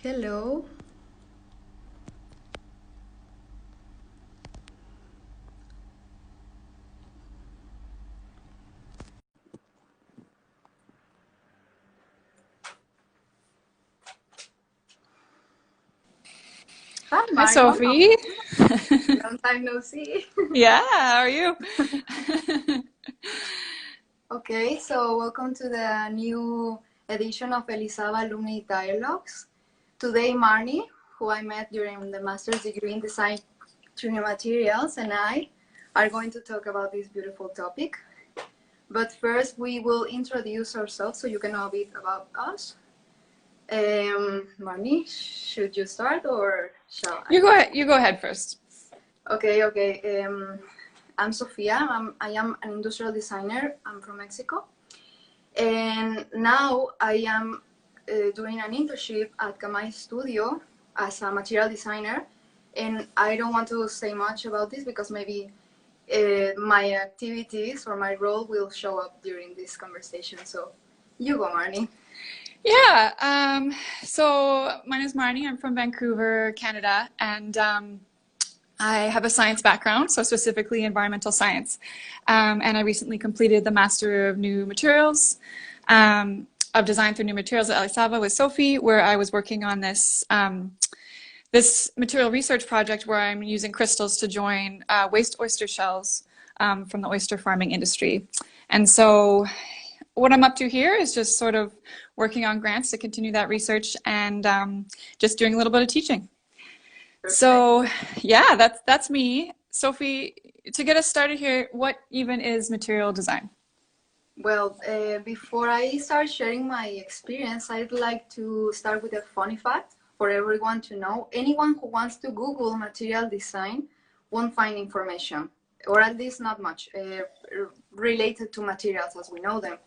Hello. Hi, Hi, Marni. Welcome. Sophie. Long time no see. Yeah, how are you? Okay, so welcome to the new edition of Elisava Alumni Dialogues. Today, Marni, who I met during the master's degree in design through new materials, and I are going to talk about this beautiful topic. But first, we will introduce ourselves so you can know a bit about us. Marni, should you start or shall I? You go ahead. You go ahead first. Okay. I'm Sofia. I am an industrial designer. I'm from Mexico. And now I am doing an internship at Kamai Studio as a material designer. And I don't want to say much about this because maybe my activities or my role will show up during this conversation. So you go, Marni. Yeah. So my name is Marni. I'm from Vancouver, Canada, and I have a science background, so specifically environmental science. And I recently completed the Master of New Materials, of Design through New Materials at Elisava with Sofi, where I was working on this material research project where I'm using crystals to join waste oyster shells from the oyster farming industry. And so what I'm up to here is just sort of working on grants to continue that research and just doing a little bit of teaching. Perfect. So yeah, that's me. Sophie, to get us started here, what even is material design? Well, before I start sharing my experience, I'd like to start with a funny fact for everyone to know. Anyone who wants to Google material design won't find information, or at least not much, related to materials as we know them.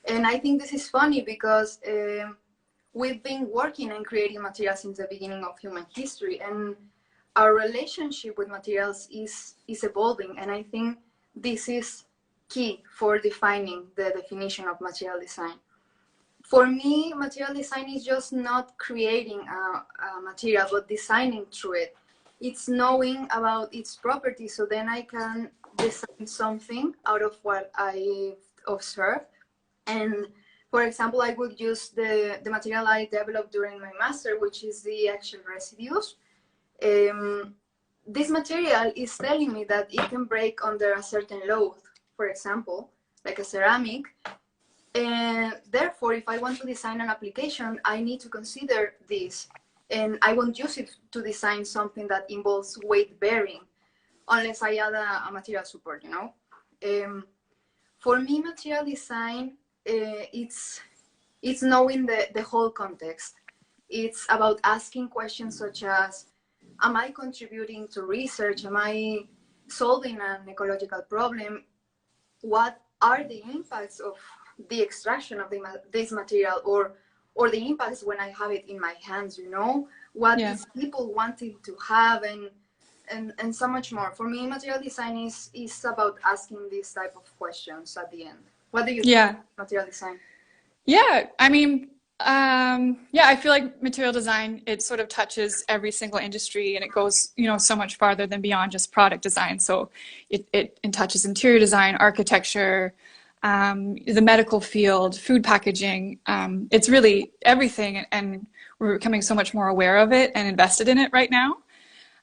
And I think this is funny because we've been working and creating materials since the beginning of human history, and our relationship with materials is evolving. And I think this is key for defining the definition of material design. For me, material design is just not creating a material, but designing through it. It's knowing about its properties, so then I can design something out of what I observed. And for example, I would use the material I developed during my master, which is the eggshell residues. This material is telling me that it can break under a certain load, for example, like a ceramic. And therefore, if I want to design an application, I need to consider this. And I won't use it to design something that involves weight bearing, unless I add a material support, you know? For me, material design, it's knowing the whole context. It's about asking questions such as, am I contributing to research? Am I solving an ecological problem? What are the impacts of the extraction of this material, or the impacts when I have it in my hands, you know? What Yeah. these people wanted to have, and so much more. For me, material design is about asking these type of questions at the end. What do you think Yeah. of material design? Yeah, I mean, yeah, I feel like material design, it sort of touches every single industry and it goes, so much farther than beyond just product design. So it touches interior design, architecture, the medical field, food packaging. It's really everything, and we're becoming so much more aware of it and invested in it right now.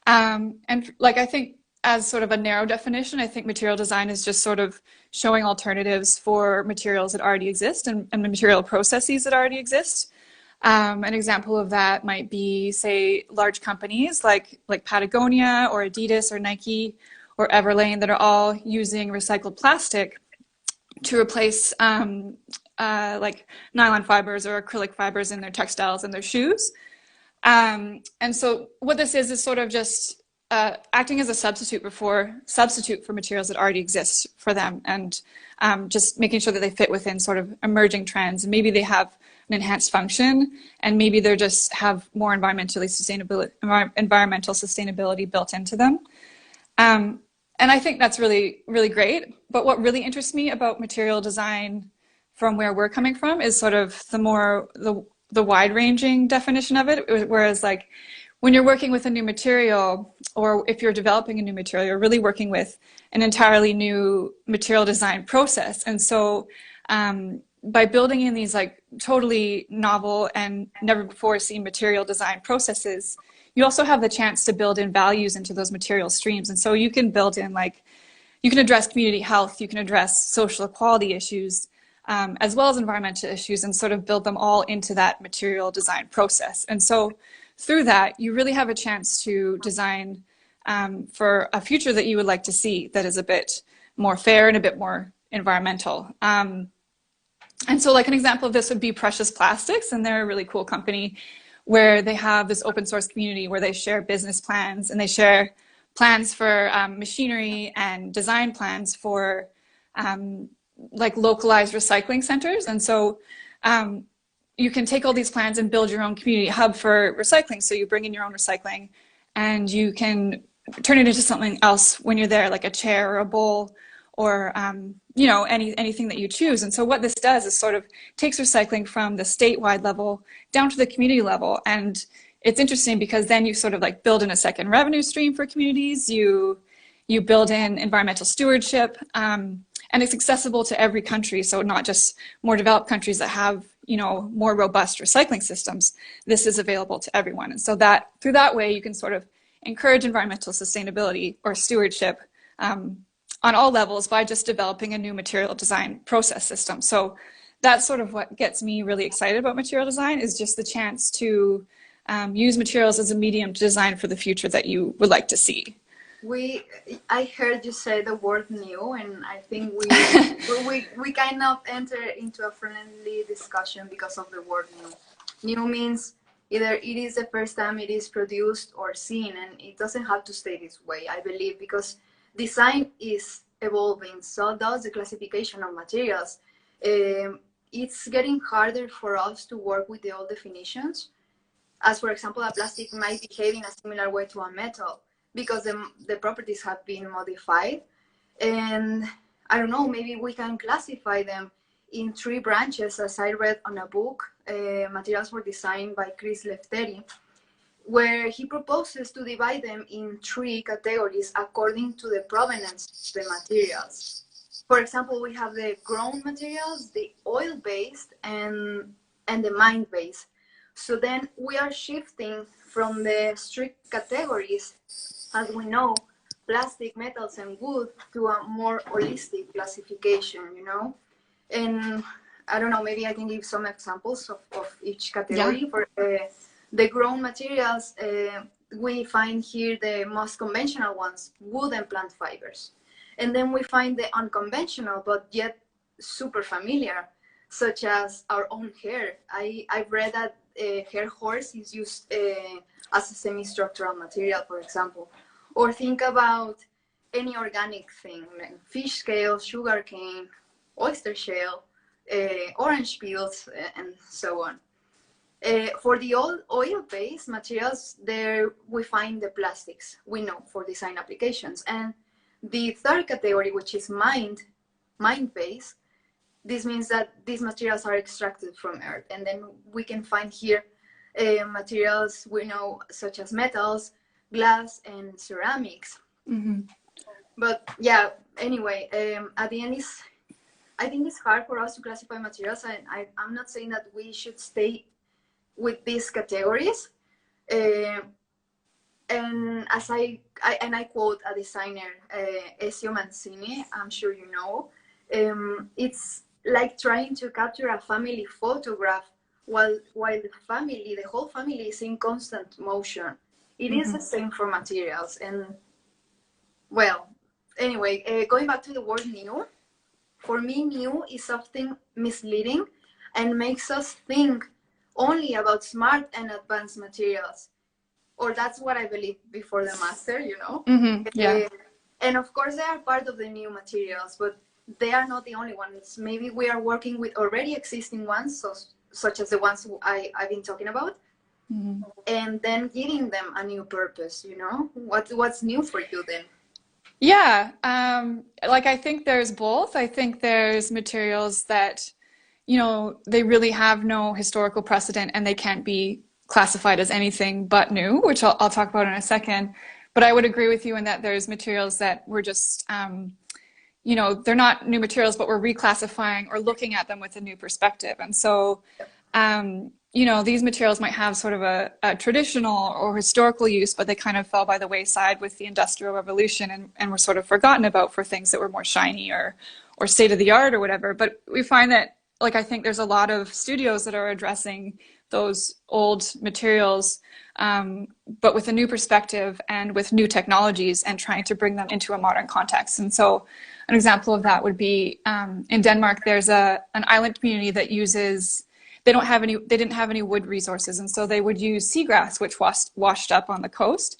And like, I think as sort of a narrow definition, I think material design is just sort of showing alternatives for materials that already exist and material processes that already exist. An example of that might be, say, large companies like Patagonia or Adidas or Nike or Everlane that are all using recycled plastic to replace like nylon fibers or acrylic fibers in their textiles and their shoes. And so what this is sort of just acting as a substitute for materials that already exist for them, and just making sure that they fit within sort of emerging trends. And maybe they have an enhanced function, and maybe they just have more environmental sustainability built into them. And I think that's really, really great. But what really interests me about material design from where we're coming from is sort of the wide-ranging definition of it, whereas like when you're working with a new material, or if you're developing a new material, you're really working with an entirely new material design process. And so by building in these like totally novel and never before seen material design processes, you also have the chance to build in values into those material streams. And so you can build in like, you can address community health, you can address social equality issues, as well as environmental issues, and sort of build them all into that material design process. And so through that, you really have a chance to design for a future that you would like to see that is a bit more fair and a bit more environmental. And so like an example of this would be Precious Plastics, and they're a really cool company where they have this open source community where they share business plans, and they share plans for machinery and design plans for like localized recycling centers. And so you can take all these plans and build your own community hub for recycling. So you bring in your own recycling and you can turn it into something else when you're there, like a chair or a bowl, or you know, anything that you choose. And so what this does is sort of takes recycling from the statewide level down to the community level. And it's interesting because then you sort of like build in a second revenue stream for communities. You build in environmental stewardship, and it's accessible to every country. So not just more developed countries that have, you know, more robust recycling systems. This is available to everyone. And so that through that way, you can sort of encourage environmental sustainability or stewardship on all levels by just developing a new material design process system. So that's sort of what gets me really excited about material design, is just the chance to use materials as a medium to design for the future that you would like to see. I heard you say the word new, and I think we kind of enter into a friendly discussion because of the word new. New means either it is the first time it is produced or seen, and it doesn't have to stay this way, I believe, because design is evolving, so does the classification of materials. It's getting harder for us to work with the old definitions, as for example, a plastic might behave in a similar way to a metal because the properties have been modified. And I don't know, maybe we can classify them in 3 branches, as I read on a book, Materials for Design by Chris Lefteri, where he proposes to divide them in 3 categories according to the provenance of the materials. For example, we have the grown materials, the oil-based, and the mine-based. So then we are shifting from the strict categories, as we know, plastic, metals, and wood, to a more holistic classification, you know? And I don't know, maybe I can give some examples of each category. Yeah. For the grown materials, we find here the most conventional ones, wood and plant fibers. And then we find the unconventional, but yet super familiar, such as our own hair. I've read that hair horse is used as a semi-structural material, for example. Or think about any organic thing, like fish scales, sugarcane, oyster shell, orange peels, and so on. For the oil-based materials, there we find the plastics, we know, for design applications. And the third category, which is mind-based, this means that these materials are extracted from earth. And then we can find here materials we know, such as metals, glass, and ceramics. Mm-hmm. But yeah, anyway, at the end, I think it's hard for us to classify materials. I'm not saying that we should stay with these categories. And as I quote a designer, Ezio Mancini, I'm sure you know, it's like trying to capture a family photograph while the whole family is in constant motion. It is the same for materials. And well, anyway, going back to the word new, for me, new is something misleading and makes us think only about smart and advanced materials. Or that's what I believe before the master, you know? Yeah. And of course, they are part of the new materials, but they are not the only ones. Maybe we are working with already existing ones, such as the ones I've been talking about, and then giving them a new purpose, you know? What's new for you then? Yeah, like I think there's both. I think there's materials that, they really have no historical precedent and they can't be classified as anything but new, which I'll talk about in a second. But I would agree with you in that there's materials that we're just, they're not new materials, but we're reclassifying or looking at them with a new perspective. And so, these materials might have sort of a traditional or historical use, but they kind of fell by the wayside with the Industrial Revolution and were sort of forgotten about for things that were more shiny or state of the art or whatever. But we find that, I think there's a lot of studios that are addressing those old materials, but with a new perspective and with new technologies and trying to bring them into a modern context. And so an example of that would be in Denmark, there's an island community that uses, they didn't have any wood resources. And so they would use seagrass, which washed up on the coast,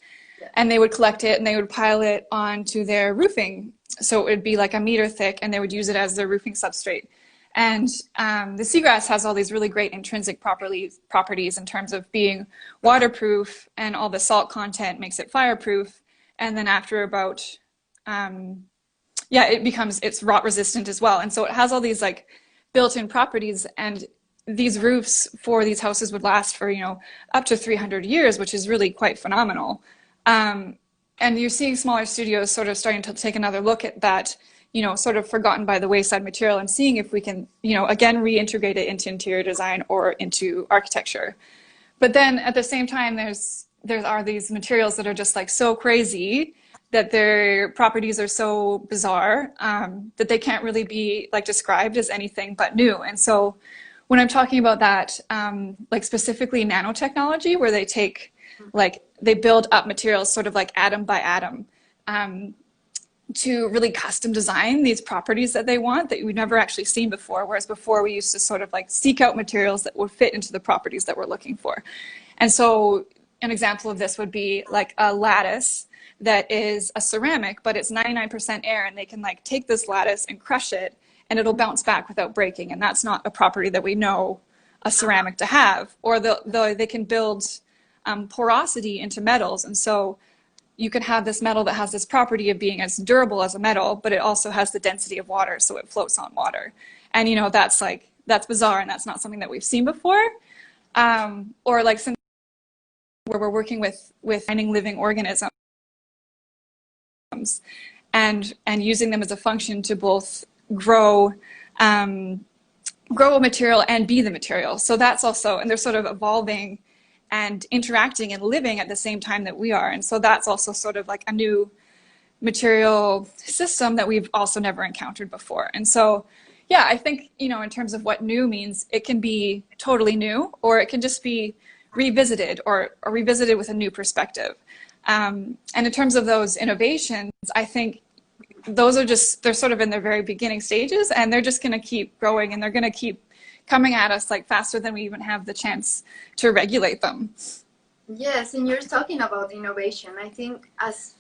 and they would collect it and they would pile it onto their roofing. So it would be like a meter thick and they would use it as their roofing substrate. And the seagrass has all these really great intrinsic properties in terms of being waterproof, and all the salt content makes it fireproof. And then after about, it's rot resistant as well. And so it has all these built-in properties, and these roofs for these houses would last for, up to 300 years, which is really quite phenomenal. And you're seeing smaller studios sort of starting to take another look at that, sort of forgotten by the wayside material, and seeing if we can, again, reintegrate it into interior design or into architecture. But then at the same time, there are these materials that are just so crazy that their properties are so bizarre that they can't really be described as anything but new. And so when I'm talking about that, specifically nanotechnology, where they take, they build up materials sort of atom by atom, to really custom design these properties that they want that we've never actually seen before. Whereas before we used to sort of seek out materials that would fit into the properties that we're looking for. And so an example of this would be a lattice that is a ceramic, but it's 99% air, and they can take this lattice and crush it and it'll bounce back without breaking. And that's not a property that we know a ceramic to have. Or they can build porosity into metals. And so you can have this metal that has this property of being as durable as a metal, but it also has the density of water, so it floats on water. And that's bizarre, and that's not something that we've seen before. Or something where we're working with finding living organisms and using them as a function to both grow a material and be the material. So that's also, and they're sort of evolving and interacting and living at the same time that we are. And so that's also sort of a new material system that we've also never encountered before. And so, yeah, I think, in terms of what new means, it can be totally new, or it can just be revisited or revisited with a new perspective. And in terms of those innovations, I think those are they're sort of in their very beginning stages, and they're just going to keep growing, and they're going to keep coming at us faster than we even have the chance to regulate them. Yes, and you're talking about innovation. I think as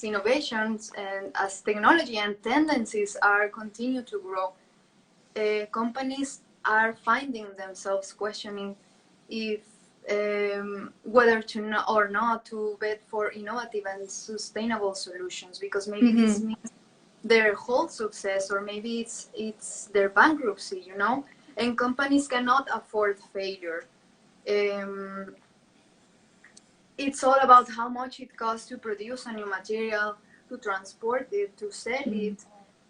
innovations and as technology and tendencies continue to grow, companies are finding themselves questioning if whether or not to bet for innovative and sustainable solutions, because maybe this means their whole success, or maybe it's their bankruptcy, and companies cannot afford failure. It's all about how much it costs to produce a new material, to transport it, to sell it,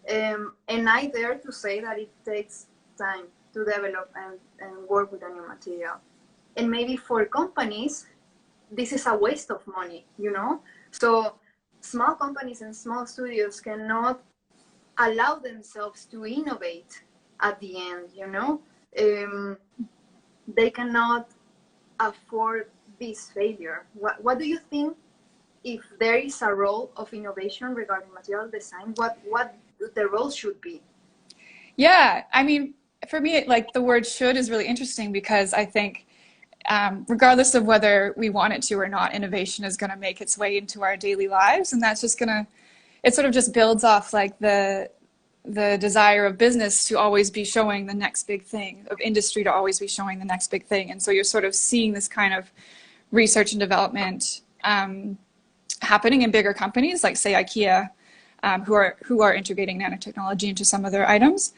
and I dare to say that it takes time to develop and work with a new material. And maybe for companies, this is a waste of money, So small companies and small studios cannot allow themselves to innovate at the end, They cannot afford this failure. What do you think, if there is a role of innovation regarding material design, what the role should be? Yeah, I mean, for me, the word should is really interesting, because I think regardless of whether we want it to or not, innovation is going to make its way into our daily lives. And that's just it sort of just builds off the desire of business to always be showing the next big thing, of industry to always be showing the next big thing. And so you're sort of seeing this kind of research and development happening in bigger companies, like say IKEA, who are integrating nanotechnology into some of their items.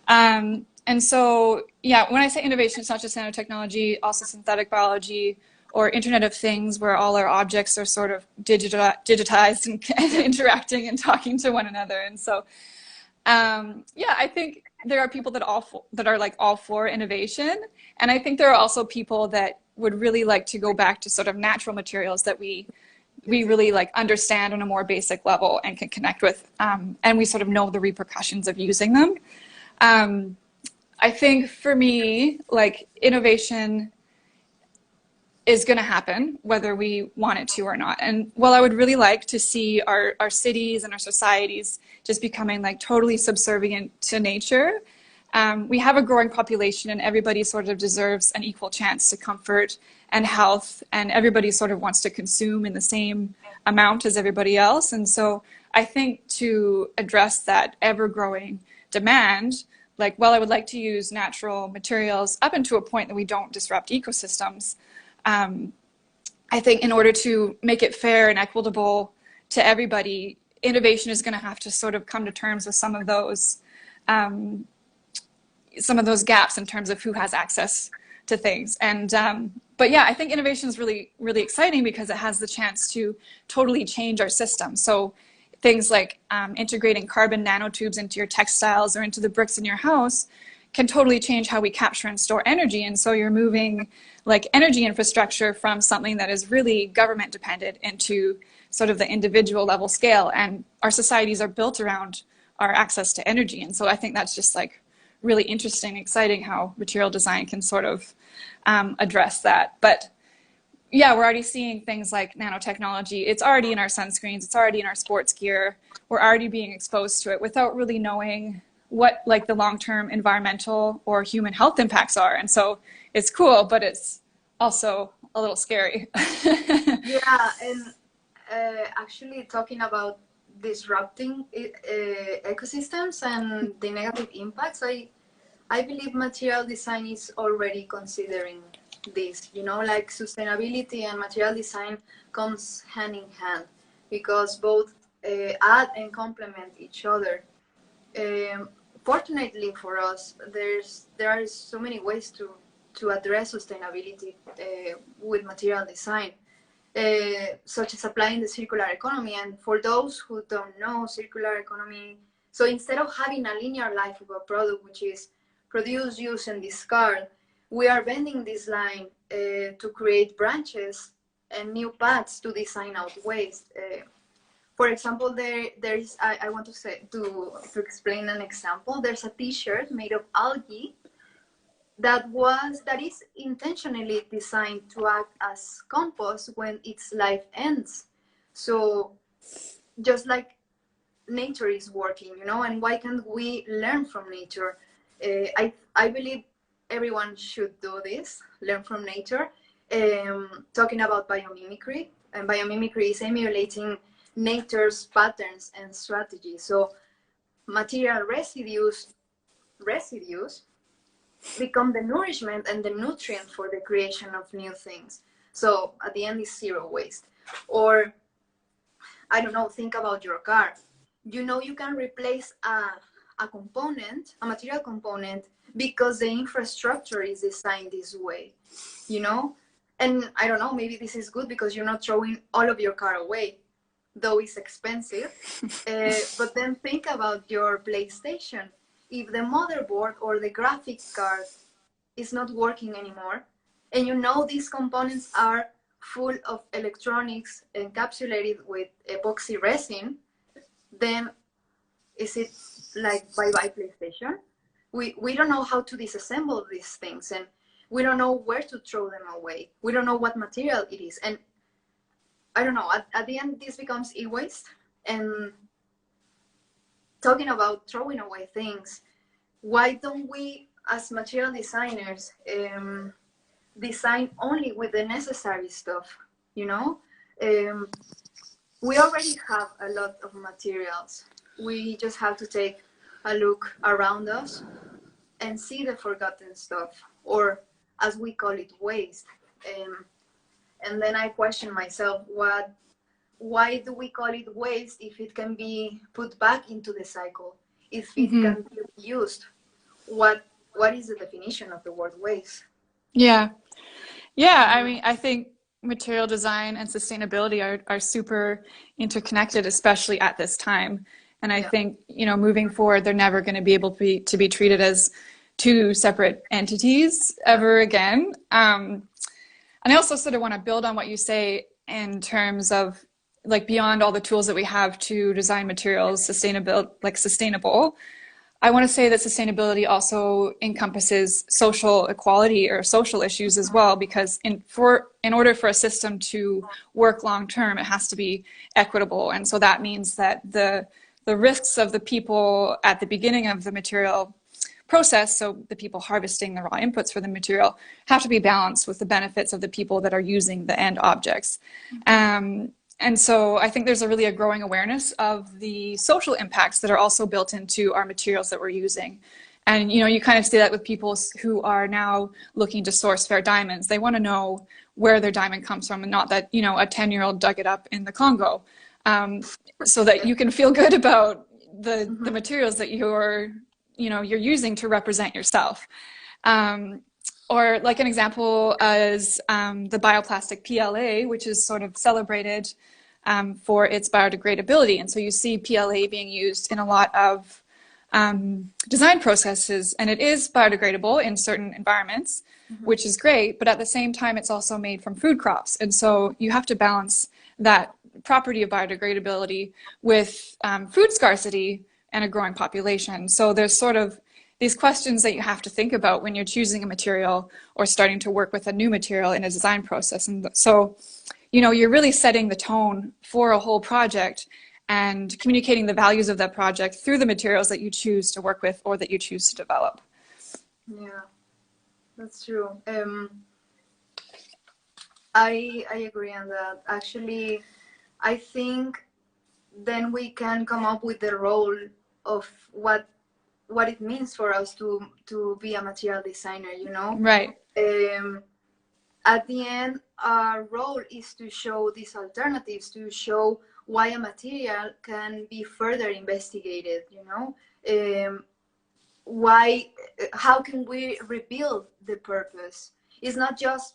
And And so, yeah, when I say innovation, it's not just nanotechnology, also synthetic biology or Internet of Things, where all our objects are sort of digitized and interacting and talking to one another. And so, yeah, I think there are people that are like all for innovation, and I think there are also people that would really like to go back to sort of natural materials that we really like understand on a more basic level and can connect with, and we sort of know the repercussions of using them. I think for me, like innovation is going to happen whether we want it to or not. And while I would really like to see our cities and our societies just becoming like totally subservient to nature, we have a growing population and everybody sort of deserves an equal chance to comfort and health, and everybody sort of wants to consume in the same amount as everybody else. And so I think to address that ever-growing demand, like, while I would like to use natural materials up until a point that we don't disrupt ecosystems, I think in order to make it fair and equitable to everybody, innovation is going to have to sort of come to terms with some of those gaps in terms of who has access to things. And but yeah, I think innovation is really, really exciting because it has the chance to totally change our system. So things like integrating carbon nanotubes into your textiles or into the bricks in your house can totally change how we capture and store energy. And so you're moving like energy infrastructure from something that is really government dependent into sort of the individual level scale. And our societies are built around our access to energy. And so I think that's just like really interesting, exciting how material design can sort of address that. But yeah, we're already seeing things like nanotechnology. It's already in our sunscreens. It's already in our sports gear. We're already being exposed to it without really knowing what like the long-term environmental or human health impacts are. And so it's cool, but it's also a little scary. Yeah, and actually talking about disrupting ecosystems and the negative impacts, I believe material design is already considering this, you know, like sustainability and material design comes hand in hand because both add and complement each other. Fortunately for us, there are so many ways to address sustainability with material design, such as applying the circular economy. And for those who don't know, circular economy, so instead of having a linear life of a product, which is produce, use, and discard, we are bending this line to create branches and new paths to design out waste. For example, there is, I want to say, to explain an example, there's a t-shirt made of algae that is intentionally designed to act as compost when its life ends. So just like nature is working, you know, and why can't we learn from nature? I believe everyone should do this, learn from nature. Talking about biomimicry, and biomimicry is emulating nature's patterns and strategies. So material residues become the nourishment and the nutrient for the creation of new things. So at the end is zero waste. Or I don't know, think about your car. You know, you can replace a component, a material component, because the infrastructure is designed this way, you know? And I don't know, maybe this is good because you're not throwing all of your car away, though it's expensive. But then think about your PlayStation. If the motherboard or the graphics card is not working anymore, and you know these components are full of electronics encapsulated with epoxy resin, then is it like bye-bye PlayStation? We don't know how to disassemble these things, and we don't know where to throw them away. We don't know what material it is. And I don't know, at the end, this becomes e-waste. And talking about throwing away things, why don't we, as material designers, design only with the necessary stuff, you know? We already have a lot of materials. We just have to take a look around us and see the forgotten stuff, or as we call it, waste. And then I question myself, why do we call it waste if it can be put back into the cycle, if it can be used? What what is the definition of the word waste? Yeah. Yeah, I mean, I think material design and sustainability are super interconnected, especially at this time. And I think, you know, moving forward, they're never going to be able to be treated as two separate entities ever again. And I also sort of want to build on what you say in terms of like beyond all the tools that we have to design materials sustainable. I want to say that sustainability also encompasses social equality or social issues as well, because in order for a system to work long term, it has to be equitable. And so that means that the risks of the people at the beginning of the material process, so the people harvesting the raw inputs for the material, have to be balanced with the benefits of the people that are using the end objects. And so I think there's a really growing awareness of the social impacts that are also built into our materials that we're using. And, you know, you kind of see that with people who are now looking to source fair diamonds. They want to know where their diamond comes from, and not that, you know, a 10-year-old dug it up in the Congo. So that you can feel good about the materials that you're using to represent yourself. Or like an example is the bioplastic PLA, which is sort of celebrated for its biodegradability. And so you see PLA being used in a lot of design processes, and it is biodegradable in certain environments, which is great, but at the same time, it's also made from food crops. And so you have to balance that property of biodegradability with food scarcity and a growing population. So there's sort of these questions that you have to think about when you're choosing a material or starting to work with a new material in a design process. And so, you know, you're really setting the tone for a whole project and communicating the values of that project through the materials that you choose to work with or that you choose to develop. Yeah, that's true. I agree on that. Actually, I think then we can come up with the role of what it means for us to be a material designer, you know? Right. At the end, our role is to show these alternatives, to show why a material can be further investigated, you know? How can we rebuild the purpose? It's not just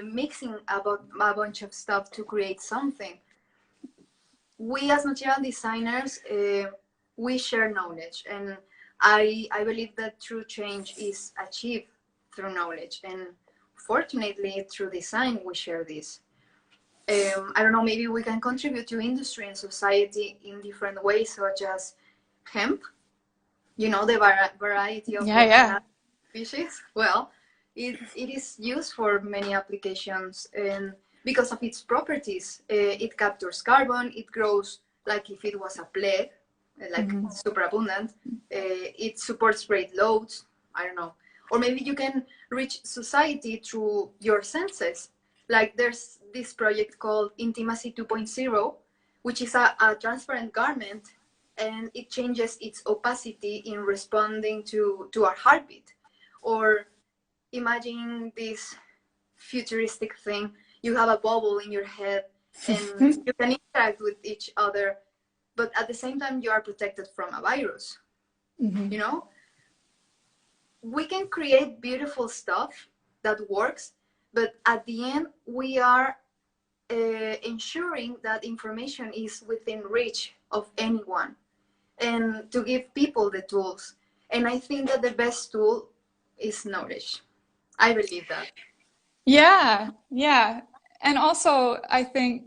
mixing about a bunch of stuff to create something. We as material designers, we share knowledge, and I believe that true change is achieved through knowledge, and fortunately through design we share this. I don't know, maybe we can contribute to industry and society in different ways, such as hemp, you know, the variety of species. Well, it is used for many applications, and because of its properties, it captures carbon, it grows like if it was a plague, like super abundant. It supports great loads. I don't know. Or maybe you can reach society through your senses. Like there's this project called Intimacy 2.0, which is a transparent garment, and it changes its opacity in responding to our heartbeat. Or imagine this futuristic thing. You have a bubble in your head and you can interact with each other, but at the same time you are protected from a virus. You know, we can create beautiful stuff that works, but at the end we are ensuring that information is within reach of anyone, and to give people the tools. And I think that the best tool is knowledge. I believe that. Yeah. And also, I think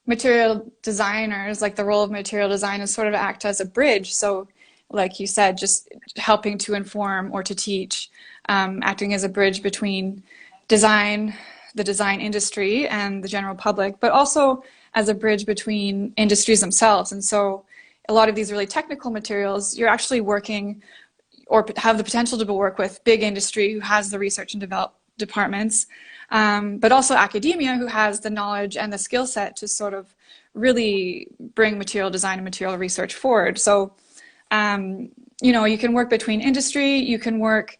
material designers, like the role of material design is sort of act as a bridge. So like you said, just helping to inform or to teach, acting as a bridge between design, the design industry and the general public, but also as a bridge between industries themselves. And so a lot of these really technical materials, you're actually working or have the potential to work with big industry who has the research and develop departments, but also academia who has the knowledge and the skill set to sort of really bring material design and material research forward. So, you know, you can work between industry, you can work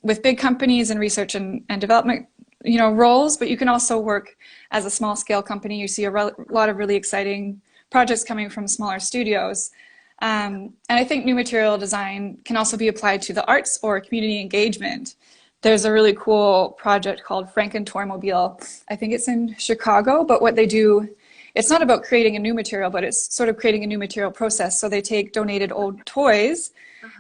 with big companies in research and development, you know, roles, but you can also work as a small scale company. You see a lot of really exciting projects coming from smaller studios. And I think new material design can also be applied to the arts or community engagement. There's a really cool project called Frankentoymobile. I think it's in Chicago, but what they do, it's not about creating a new material, but it's sort of creating a new material process. So they take donated old toys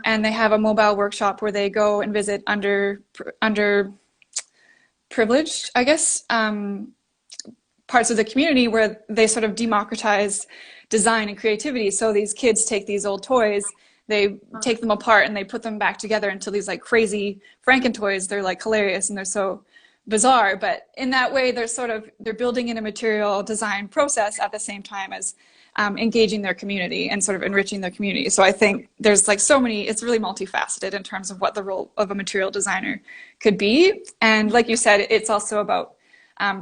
and they have a mobile workshop where they go and visit underprivileged, I guess, parts of the community where they sort of democratize design and creativity. So these kids take these old toys, they take them apart and they put them back together into these like crazy Franken-toys. They're like hilarious and they're so bizarre, but in that way they're building in a material design process at the same time as engaging their community and sort of enriching their community. So I think there's like so many, it's really multifaceted in terms of what the role of a material designer could be. And like you said, it's also about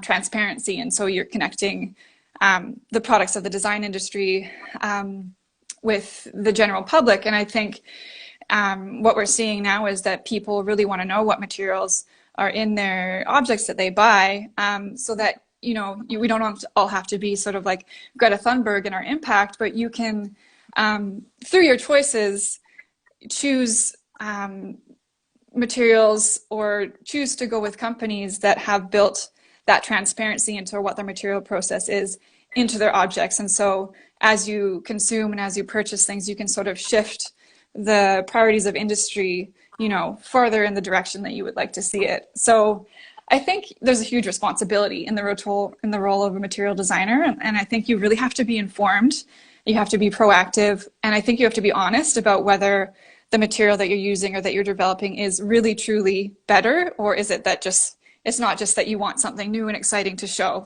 transparency. And so you're connecting the products of the design industry with the general public. And I think what we're seeing now is that people really want to know what materials are in their objects that they buy, so that, we don't all have to be sort of like Greta Thunberg in our impact, but you can, through your choices, choose materials or choose to go with companies that have built that transparency into what their material process is into their objects. And so as you consume and as you purchase things, you can sort of shift the priorities of industry, further in the direction that you would like to see it. So I think there's a huge responsibility in the role of a material designer. And I think you really have to be informed. You have to be proactive. And I think you have to be honest about whether the material that you're using or that you're developing is really, truly better, or is it that it's not just that you want something new and exciting to show.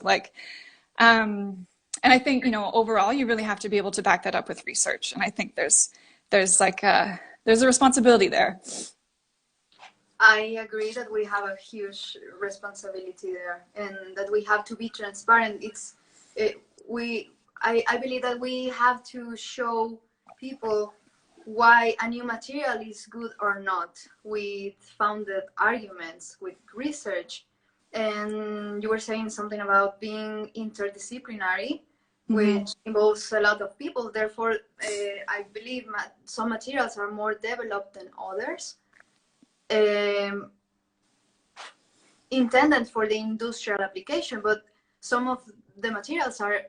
And I think, overall, you really have to be able to back that up with research. And I think there's a responsibility there. I agree that we have a huge responsibility there, and that we have to be transparent. I believe that we have to show people why a new material is good or not with founded arguments, with research. And you were saying something about being interdisciplinary, which involves a lot of people. Therefore, I believe some materials are more developed than others, intended for the industrial application, but some of the materials are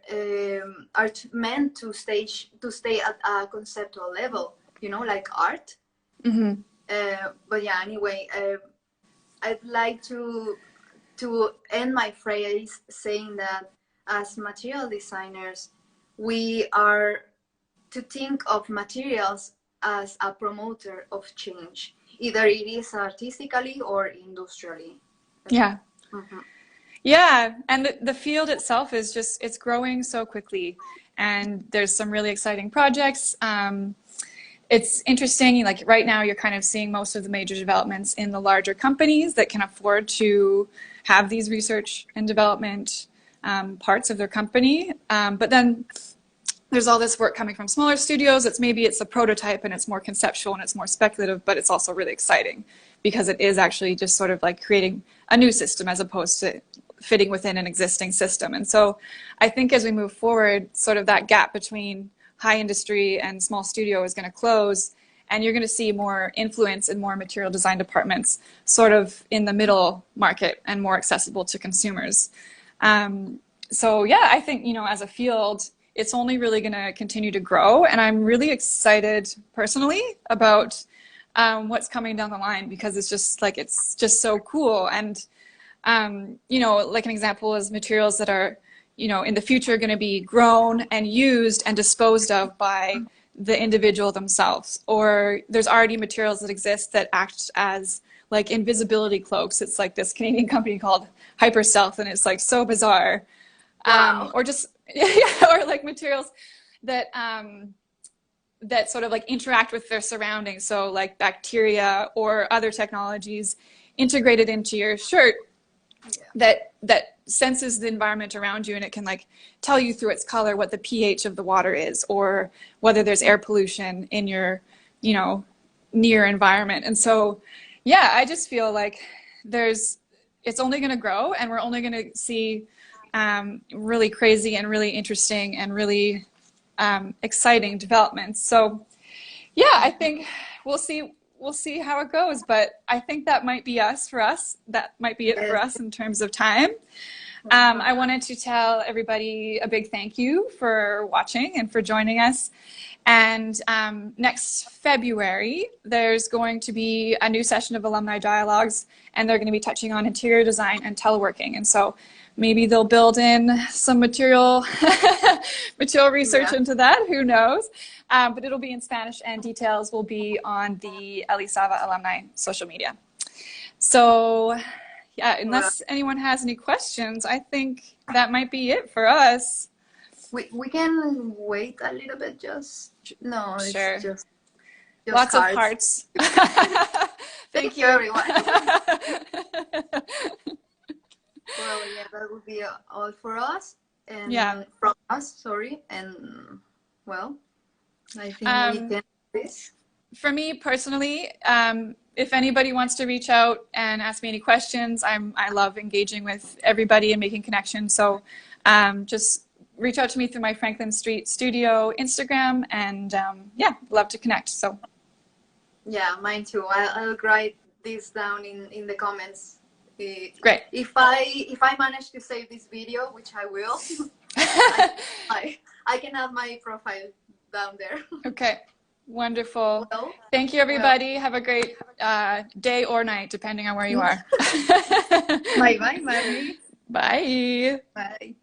meant to stay at a conceptual level, like art. But yeah, anyway, I'd like to end my phrase saying that as material designers, we are to think of materials as a promoter of change. Either it is artistically or industrially. Yeah. Yeah. And the field itself is it's growing so quickly. And there's some really exciting projects. It's interesting, like right now you're kind of seeing most of the major developments in the larger companies that can afford to have these research and development parts of their company. But then there's all this work coming from smaller studios. Maybe it's a prototype and it's more conceptual and it's more speculative, but it's also really exciting because it is actually just sort of like creating a new system as opposed to fitting within an existing system. And so I think as we move forward, sort of that gap between high industry and small studio is going to close, and you're going to see more influence in more material design departments sort of in the middle market and more accessible to consumers. So yeah, I think, as a field, it's only really going to continue to grow. And I'm really excited personally about what's coming down the line, because it's just so cool. And, like an example is materials that are, in the future going to be grown and used and disposed of by the individual themselves. Or there's already materials that exist that act as like invisibility cloaks. It's like this Canadian company called Hyper Stealth, and it's like so bizarre. Wow. Or just or like materials that that sort of like interact with their surroundings. So like bacteria or other technologies integrated into your shirt that senses the environment around you, and it can like tell you through its color what the pH of the water is, or whether there's air pollution in your, near environment. And so, yeah, I just feel like it's only going to grow, and we're only going to see really crazy and really interesting and really exciting developments. So yeah, I think we'll see how it goes, but I think that might be for us. That might be it for us in terms of time. I wanted to tell everybody a big thank you for watching and for joining us. And next February, there's going to be a new session of Alumni Dialogues, and they're going to be touching on interior design and teleworking. And so maybe they'll build in some material research into that. Who knows? But it'll be in Spanish, and details will be on the Elisava Alumni social media. So yeah, unless anyone has any questions, I think that might be it for us. We can wait a little bit, just no, it's sure. just lots of hearts. Thank you, everyone. Well, yeah, that would be all for us, and from us, sorry, and well, I think we can do this. For me personally, if anybody wants to reach out and ask me any questions, I love engaging with everybody and making connections. So just reach out to me through my Franklin Street Studio Instagram, and yeah, love to connect. So yeah, mine too. I'll write this down in the comments. Great. If I manage to save this video, which I will, I can have my profile down there. Okay. Wonderful. Well, thank you, everybody. Have a great day or night, depending on where you are. Bye-bye, Marni. Bye. Bye.